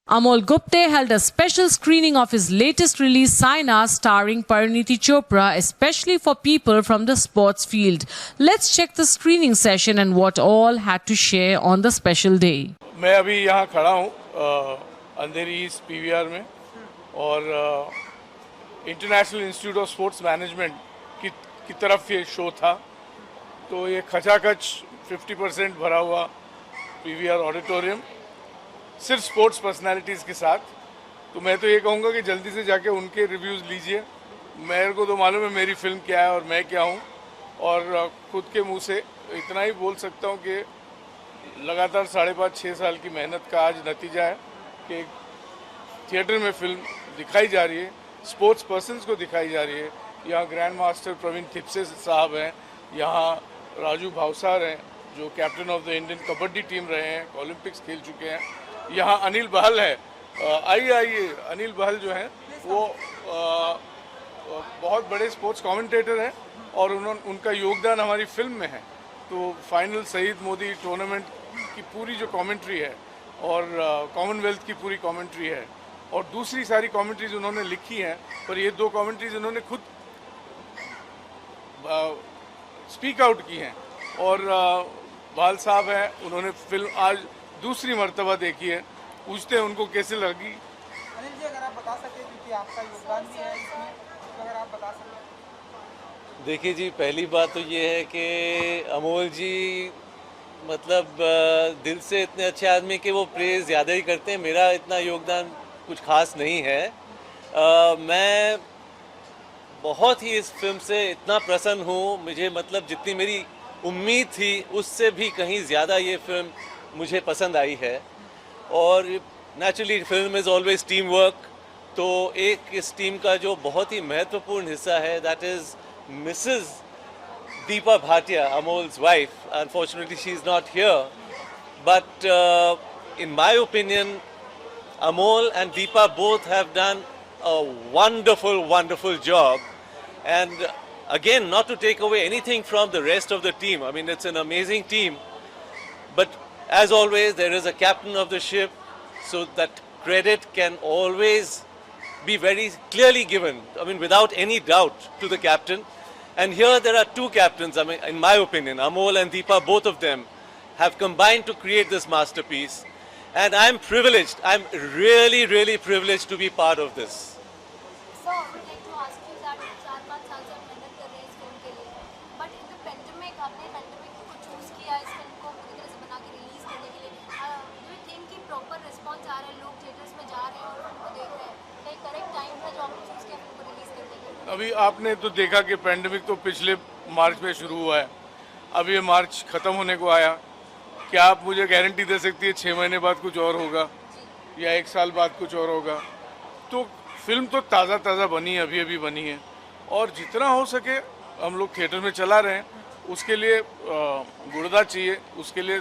Amol Gupte held a special screening of his latest release, Saina, starring Pariniti Chopra, especially for people from the sports field. Let's check the screening session and what all had to share on the special day. मैं अभी यहाँ खड़ा हूँ अंधेरी east PVR में और international institute of sports management की तरफ ये शो था। तो ये खचाखच 50% भरा हुआ पीवीआर ऑडिटोरियम सिर्फ स्पोर्ट्स पर्सनालिटीज़ के साथ। तो मैं तो ये कहूँगा कि जल्दी से जाके उनके रिव्यूज़ लीजिए। मेरे को तो मालूम है मेरी फिल्म क्या है और मैं क्या हूँ, और खुद के मुंह से इतना ही बोल सकता हूँ कि लगातार 5.5-6 साल की मेहनत का आज नतीजा है कि थिएटर में फिल्म दिखाई जा रही है, स्पोर्ट्स पर्सन्स को दिखाई जा रही है। यहाँ ग्रैंड मास्टर प्रवीण थिप्से साहब हैं, यहाँ राजू भावसार हैं जो captain of the Indian kabaddi team रहे हैं, ओलंपिक्स खेल चुके हैं। यहाँ अनिल बहल है, आइए अनिल बहल जो हैं वो बहुत बड़े स्पोर्ट्स कमेंटेटर हैं और उनका योगदान हमारी फिल्म में है। तो फाइनल शहीद मोदी टूर्नामेंट की पूरी जो कमेंट्री है और कॉमनवेल्थ की पूरी कमेंट्री है और दूसरी सारी कमेंट्रीज उन्होंने लिखी हैं, पर ये 2 कमेंट्रीज उन्होंने खुद स्पीक आउट की हैं। और बाल साहब हैं, उन्होंने फिल्म आज दूसरी मर्तबा देखी है, पूछते हैं उनको कैसे लगी। अनिल जी, अगर आप बता सकें क्योंकि आपका योगदान भी है इसमें, तो अगर आप बता सकें। देखिए जी, पहली बात तो ये है कि अमोल जी मतलब दिल से इतने अच्छे आदमी कि वो प्रेज़ ज़्यादा ही करते हैं। मेरा इतना योगदान कुछ खास नहीं है। मैं बहुत ही इस फिल्म से इतना प्रसन्न हूँ, मुझे मतलब जितनी मेरी उम्मीद थी उससे भी कहीं ज़्यादा ये फिल्म मुझे पसंद आई है। और naturally film is always team work, तो एक इस टीम का जो बहुत ही महत्वपूर्ण हिस्सा है that is Mrs Deepa Bhatia, Amol's wife. Unfortunately she is not here, but in my opinion Amol and Deepa both have done a wonderful job. And again, not to take away anything from the rest of the team, I mean it's an amazing team, but as always there is a captain of the ship, so that credit can always be very clearly given, I mean without any doubt, to the captain. And here there are 2 captains, I mean in my opinion, Amol and Deepa, both of them have combined to create this masterpiece. And I'm privileged, I'm really privileged to be part of this. So I would like to ask you that 4-5 साल से आप मेहनत कर रहे हैं इस film के लिए, बट इन द पेंडेमिक आपने पेंडेमिक को चूज़ किया इस फिल्म को पूरी तरह से बना के रिलीज करने के लिए। डू यू थिंक कि प्रॉपर रिस्पॉन्स आ रहा है, लोग थिएटर्स में जा रहे हैं और फिल्म को देख रहे हैं? क्या करेक्ट टाइम था जो आपने चूज़ किया फिल्म को रिलीज करने के लिए? अभी आपने तो देखा कि पेंडेमिक तो पिछले मार्च में शुरू हुआ है, अब ये मार्च ख़त्म होने को आया। क्या आप मुझे गारंटी दे सकती है 6 महीने बाद कुछ और होगा या 1 साल बाद कुछ और होगा? तो फिल्म तो ताज़ा बनी है, अभी बनी है, और जितना हो सके हम लोग थिएटर में चला रहे हैं। उसके लिए गुणदा चाहिए, उसके लिए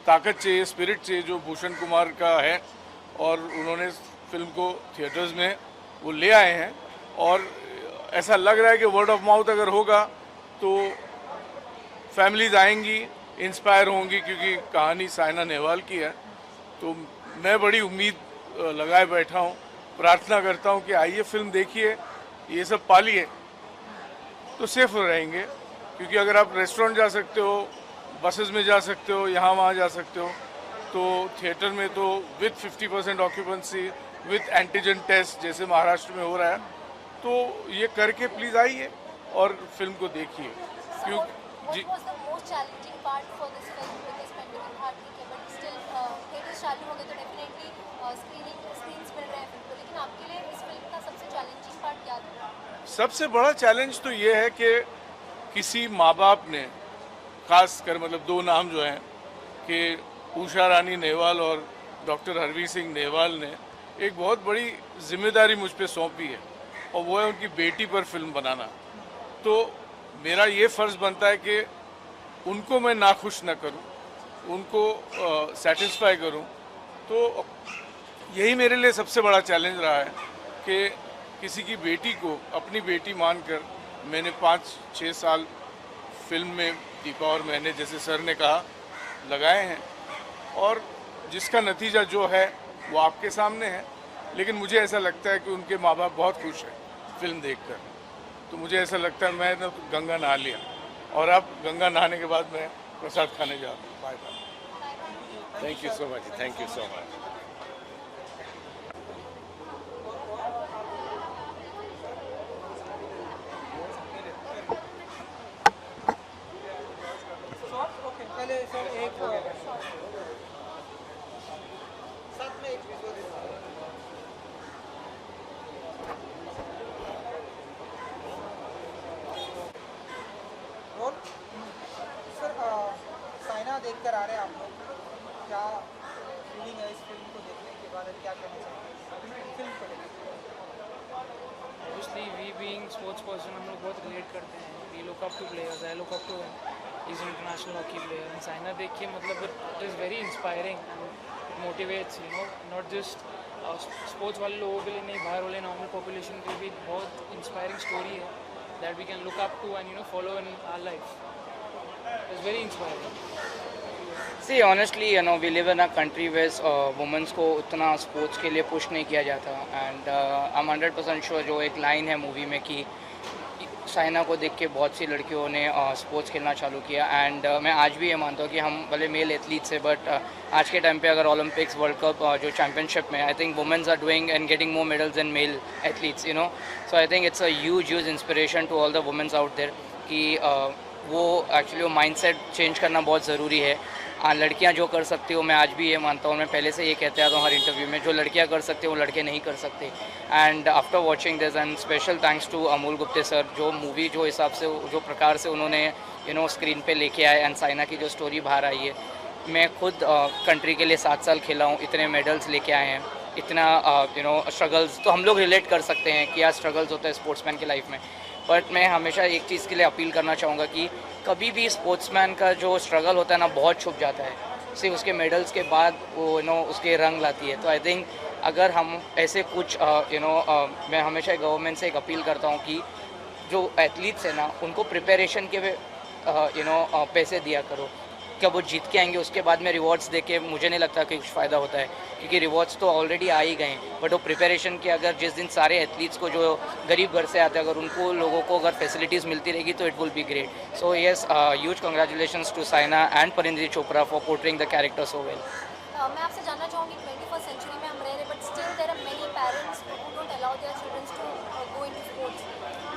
ताकत चाहिए, स्पिरिट चाहिए जो भूषण कुमार का है, और उन्होंने फिल्म को थिएटर्स में वो ले आए हैं। और ऐसा लग रहा है कि वर्ड ऑफ माउथ अगर होगा तो फैमिलीज आएंगी, इंस्पायर होंगी, क्योंकि कहानी साइना नेहवाल की है। तो मैं बड़ी उम्मीद लगाए बैठा हूँ, प्रार्थना करता हूँ कि आइए फिल्म देखिए, ये सब पालिए तो सेफ रहेंगे। क्योंकि अगर आप रेस्टोरेंट जा सकते हो, बसेस में जा सकते हो, यहाँ वहाँ जा सकते हो, तो थिएटर में तो with 50% occupancy with antigen test जैसे महाराष्ट्र में हो रहा है, तो ये करके प्लीज़ आइए और फिल्म को देखिए। क्योंकि part for this film because pandemic था, ठीक है, बट स्टिल थिएटर्स चालू हो गए तो डेफिनेटली स्क्रीन्स मिल रहे हैं फिल्म को, लेकिन आपके लिए इस फिल्म का सबसे चैलेंजिंग पार्ट क्या था? सबसे बड़ा चैलेंज तो ये है कि किसी माँ बाप ने, खास कर मतलब 2 नाम जो हैं कि उषा रानी नेहवाल और डॉक्टर हरवीर सिंह नेहवाल ने एक बहुत बड़ी जिम्मेदारी मुझ पे सौंपी है, और वो है उनकी बेटी पर फिल्म बनाना। तो मेरा ये फ़र्ज़ बनता है कि उनको मैं नाखुश न करूं, उनको सेटिस्फाई करूं। तो यही मेरे लिए सबसे बड़ा चैलेंज रहा है कि किसी की बेटी को अपनी बेटी मानकर मैंने 5-6 साल फिल्म में दीपा और मैंने, जैसे सर ने कहा, लगाए हैं, और जिसका नतीजा जो है वो आपके सामने है, लेकिन मुझे ऐसा लगता है कि उनके माँ बाप बहुत खुश हैं फिल्म देखकर। तो मुझे ऐसा लगता है मैं तो गंगा नहा लिया, और अब गंगा नहाने के बाद मैं प्रसाद खाने जा रहा हूँ। Bye bye. Thank you so much, thank you so much. Okay, पहले सर एक साथ में एक विजुअल दीजिए। रोल सर, साइना देखकर आ रहे हैं आप लोग, क्या फीलिंग है इस फिल्म को देखने के बाद, क्या कहना चाहेंगे फिल्म को लेकर? Obviously, we being sports person, हम लोग बहुत रिलेट करते हैं. We look up to players. I look up to him. He's an international hockey player. And Saina देख के मतलब it is very inspiring and it motivates, you know, not just sports वाले लोगों के लिए नहीं, बाहर वाले normal population के लिए भी बहुत inspiring story है that we can look up to and, you know, follow in our life. It's very inspiring. See, honestly, you know, we live in a country where women's को उतना sports के लिए push नहीं किया जाता, and I am 100% sure जो एक line है मूवी में कि साइना को देख के बहुत सी लड़कियों ने स्पोर्ट्स खेलना चालू किया, एंड मैं आज भी ये मानता हूँ कि हम भले मेल एथलीट्स है, बट आज के टाइम पे अगर ओलंपिक्स, वर्ल्ड कप, जो चैम्पियनशिप में I think women's are doing and getting more medals in male athletes, you know. So I think it's a huge inspiration to all the women's out there कि वो actually वो mindset change करना बहुत ज़रूरी है. लड़कियां जो कर सकती हो, मैं आज भी ये मानता हूँ, मैं पहले से ये कहते आता हूँ हर इंटरव्यू में, जो लड़कियां कर सकते हो वो लड़के नहीं कर सकते. And after watching this, and special thanks to Amol Gupte sir, जो मूवी जो हिसाब से, जो प्रकार से उन्होंने यू नो स्क्रीन पे लेके आए, एंड साइना की जो स्टोरी बाहर आई है. मैं खुद कंट्री के लिए 7 साल खेला हूँ, इतने मेडल्स लेके आए हैं, इतना यू नो स्ट्रगल्स तो हम लोग रिलेट कर सकते हैं कि क्या स्ट्रगल्स होता है स्पोर्ट्समैन की लाइफ में. बट मैं हमेशा एक चीज़ के लिए अपील करना चाहूँगा कि कभी भी स्पोर्ट्समैन का जो स्ट्रगल होता है ना, बहुत छुप जाता है, सिर्फ उसके मेडल्स के बाद वो यू नो उसके रंग लाती है. तो आई थिंक अगर हम ऐसे कुछ यू नो मैं हमेशा गवर्नमेंट से एक अपील करता हूँ कि जो एथलीट्स है ना, उनको प्रिपरेशन के यू नो पैसे दिया करो. क्या वो जीत के आएंगे उसके बाद में रिवॉर्ड्स दे के मुझे नहीं लगता कि कुछ फ़ायदा होता है, क्योंकि रिवॉर्ड्स तो ऑलरेडी आ ही गए हैं. बट वो प्रिपरेशन के अगर जिस दिन सारे एथलीट्स को जो गरीब घर से आते हैं, अगर उनको लोगों को अगर फैसिलिटीज़ मिलती रहेगी तो it will be great. So yes, huge congratulations to Saina and Parineeti Chopra for portraying the character so well. मैं आपसे जानना चाहूँगी 21st सेंचुरी में हम रह रहे, but still there are many parents who don't allow their children to go into sports,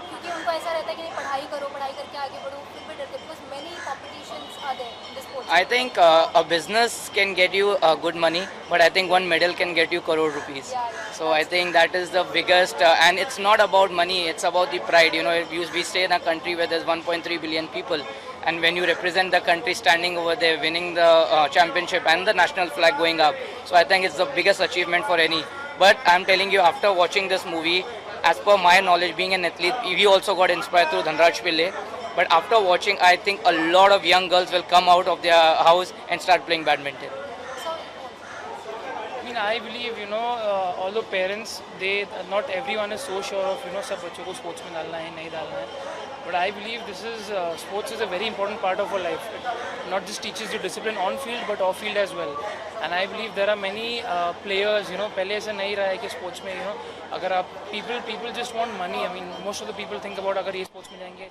क्योंकि उनको ऐसा रहता है कि पढ़ाई करो, पढ़ाई करके आगे बढ़ो, फिर भी डरते because many competitions are there in the sports. I think a business can get you good money, but I think one medal can get you crore rupees. Yeah. So I think that is the biggest, and it's not about money, it's about the pride. You know, we stay in a country where there's 1.3 billion people, and when you represent the country standing over there, winning the championship and the national flag going up, so I think it's the biggest achievement for any. But I'm telling you, after watching this movie, as per my knowledge, being an athlete, we also got inspired through Dhanraj Pillai. But after watching, I think a lot of young girls will come out of their house and start playing badminton. So, I mean, I believe, you know, although parents, not everyone is so sure of, you know, सब बच्चों को sports में डालना है, नहीं डालना है. But I believe sports is a very important part of our life. It not just teaches you discipline on field, but off field as well. And I believe there are many players, you know, पहले ऐसा नहीं रहा है कि sports में, you know, अगर आप people just want money. I mean, most of the people think about अगर ये स्पोर्ट्स में जाएंगे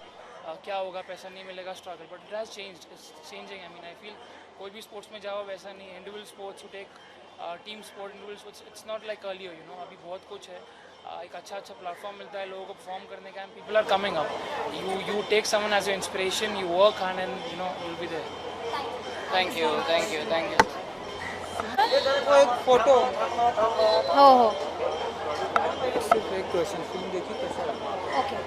क्या होगा, पैसा नहीं मिलेगा, struggle. But it has changed, it's changing. I mean, I feel कोई भी स्पोर्ट्स में जाओ वैसा नहीं. Individual sports, you tech team sport, individual sports, it's not like earlier, you know. अभी बहुत कुछ है, एक अच्छा प्लेटफॉर्म मिलता है लोगों को परफॉर्म करने का, and people are coming up. You take someone as your inspiration, you work hard, and you know you will be there. Thank you, thank you, thank you. वो एक फोटो, हो सिर्फ एक क्वेश्चन, फिल्म देखी कैसा लगा? ओके.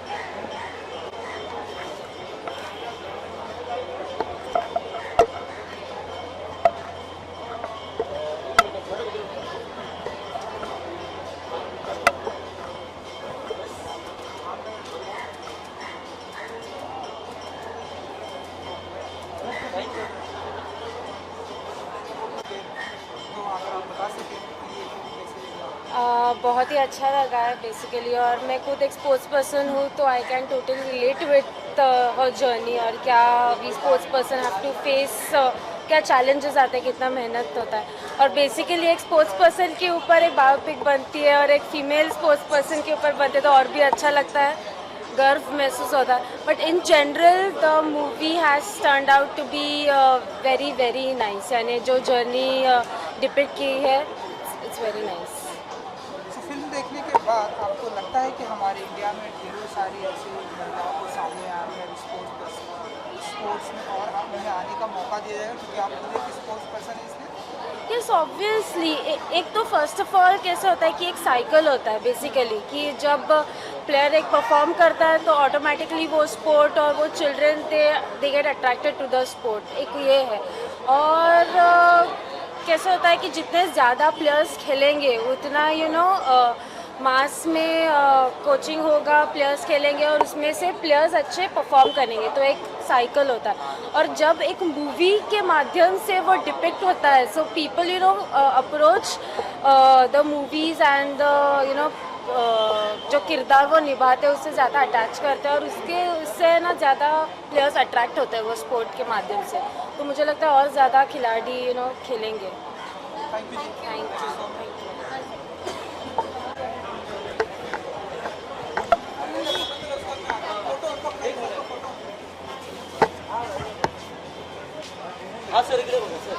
बहुत ही अच्छा लगा है बेसिकली, और मैं खुद एक स्पोर्ट्स पर्सन हूँ, तो I can totally relate with her journey, और क्या we sports person have to face क्या चैलेंजेस आते हैं, कितना मेहनत होता है। और बेसिकली एक स्पोर्ट्स पर्सन के ऊपर एक बायोपिक बनती है और एक फीमेल स्पोर्ट्स पर्सन के ऊपर बनती है तो और भी अच्छा लगता है, गर्व महसूस होता है। But in general the movie has turned out to be very very nice, यानी जो जर्नी डिपिक्ट की है इट्स वेरी नाइस। तो फिल्म देखने के बाद आपको लगता है कि हमारे इंडिया में ढेरों सारी ऐसी महिलाओं को सामने आ रही है स्पोर्ट्स में और उन्हें आने का मौका दिया जाएगा क्योंकि आप खुद एक स्पोर्ट्स पर्सन है इसलिए? Yes obviously. एक तो फर्स्ट ऑफ ऑल कैसे होता है कि एक साइकिल होता है बेसिकली, कि जब प्लेयर एक परफॉर्म करता है तो ऑटोमेटिकली वो स्पोर्ट और वो children they get attracted to the sport, एक ये है। और कैसे होता है कि जितने ज़्यादा प्लेयर्स खेलेंगे उतना मास में कोचिंग होगा, प्लेयर्स खेलेंगे और उसमें से प्लेयर्स अच्छे परफॉर्म करेंगे, तो एक साइकिल होता है। और जब एक मूवी के माध्यम से वो डिपिक्ट होता है so people approach the movies and जो किरदार वो निभाते हैं उससे ज़्यादा अटैच करते हैं और उससे ना ज़्यादा प्लेयर्स अट्रैक्ट होते हैं वो स्पोर्ट के माध्यम से। तो मुझे लगता है और ज़्यादा खिलाड़ी खेलेंगे। Thank you. हाँ सर, इकडे बघा sir.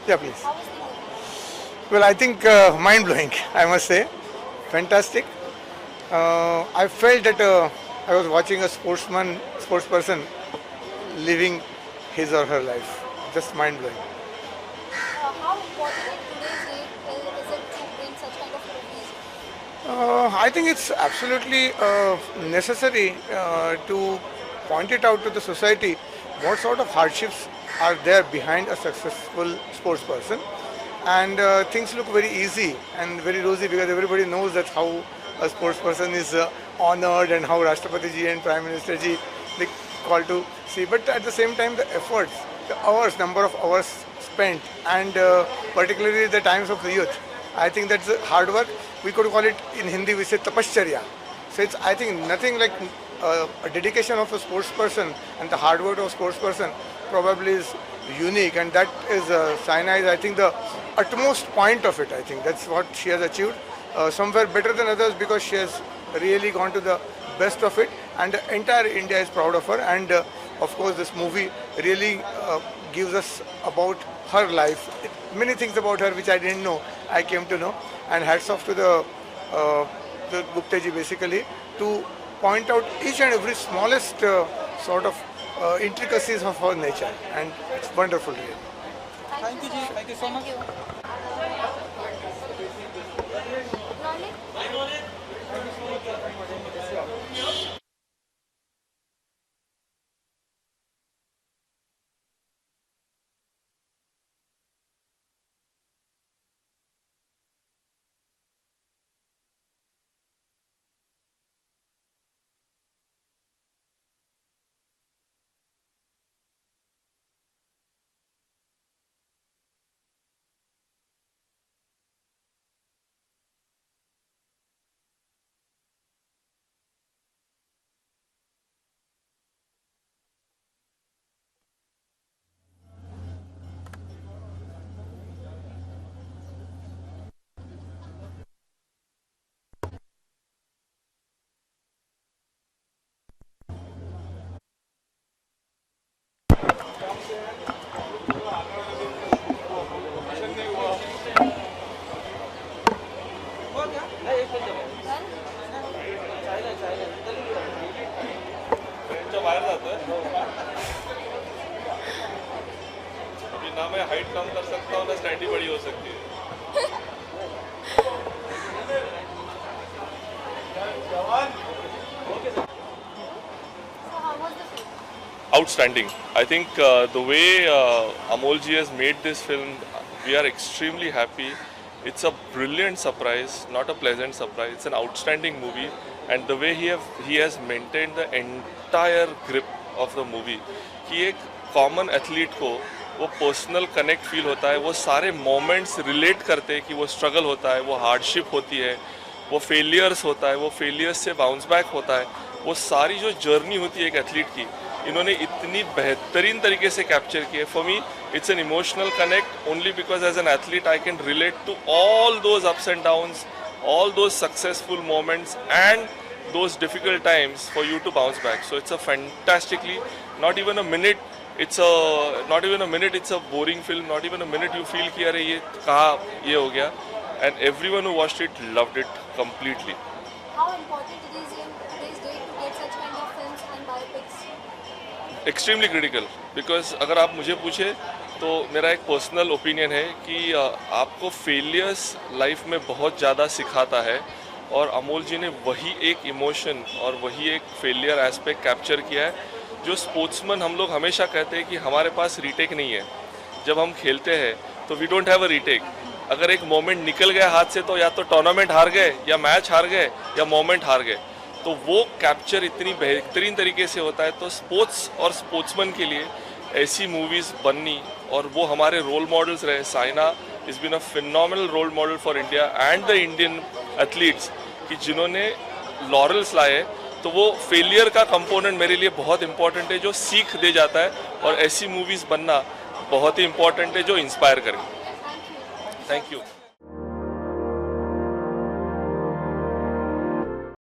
Yeah, please. Well, I think mind-blowing, I must say. Fantastic. I felt that I was watching a sports person living his or her life. Just mind-blowing. How important in today's date is it to bring such kind of movies? I think it's absolutely necessary to point it out to the society what sort of hardships are there behind a successful sports person. And things look very easy and very rosy because everybody knows that how a sports person is honored and how Rashtrapati ji and Prime Minister ji they call to see. But at the same time, the efforts, the hours, number of hours spent, and particularly the times of the youth, I think that's hard work. We could call it in Hindi, we say tapashcharya. So it's, I think, nothing like a dedication of a sports person and the hard work of a sports person probably is unique, and that is Saina is, I think, the utmost point of it. I think that's what she has achieved. Somewhere better than others because she has really gone to the best of it, and the entire India is proud of her. And of course, this movie really gives us about her life. Many things about her which I didn't know, I came to know. And hats off to the Gupta ji basically to point out each and every smallest sort of intricacies of her nature, and it's wonderful really. Thank you, Ji. Thank you so much. बाहेर जातोय अभी ना मैं height कम कर सकता हूँ ना standi बड़ी हो सकती है. So how was the film? Outstanding. I think the way Amolji has made this film, we are extremely happy. It's a brilliant surprise, not a pleasant surprise. It's an outstanding movie, and the way he has maintained the entire grip of the movie. कि एक common athlete को वो personal connect feel होता है, वो सारे moments relate करते हैं कि वो स्ट्रगल होता है, वो हार्डशिप होती है, वो फेलियर्स होता है, वो फेलियर्स से बाउंस बैक होता है, वो सारी जो जर्नी होती है एक एथलीट की, इन्होंने इतनी बेहतरीन तरीके से कैप्चर की है. For me it's an emotional connect only because as an athlete I can relate to all those ups and downs, all those successful moments and those difficult times for you to bounce back. So it's a fantastically, not even a minute it's a boring film, not even a minute you feel कि अरे ये कहाँ ये हो गया, and everyone who watched it loved it completely. How important it is in today's day to get such kind of films and biopics? Extremely critical, because अगर आप मुझे पूछे तो मेरा एक पर्सनल ओपिनियन है कि आपको फेलियर्स लाइफ में बहुत ज़्यादा सिखाता है, और अमोल जी ने वही एक इमोशन और वही एक फेलियर एस्पेक्ट कैप्चर किया है जो स्पोर्ट्समैन हम लोग हमेशा कहते हैं कि हमारे पास रीटेक नहीं है. जब हम खेलते हैं तो we don't have a retake. अगर एक मोमेंट निकल गया हाथ से तो या तो टूर्नामेंट हार गए या मैच हार गए या मोमेंट हार गए. तो वो कैप्चर इतनी बेहतरीन तरीके से होता है. तो स्पोर्ट्स और स्पोर्ट्समैन के लिए ऐसी मूवीज़ बननी, और वो हमारे रोल मॉडल्स रहे. Saina is been a phenomenal role model for India and the Indian athletes कि जिन्होंने लॉरल्स लाए. तो वो फेलियर का कंपोनेंट मेरे लिए बहुत इंपॉर्टेंट है जो सीख दे जाता है, और ऐसी मूवीज़ बनना बहुत ही इंपॉर्टेंट है जो इंस्पायर करें. Thank you.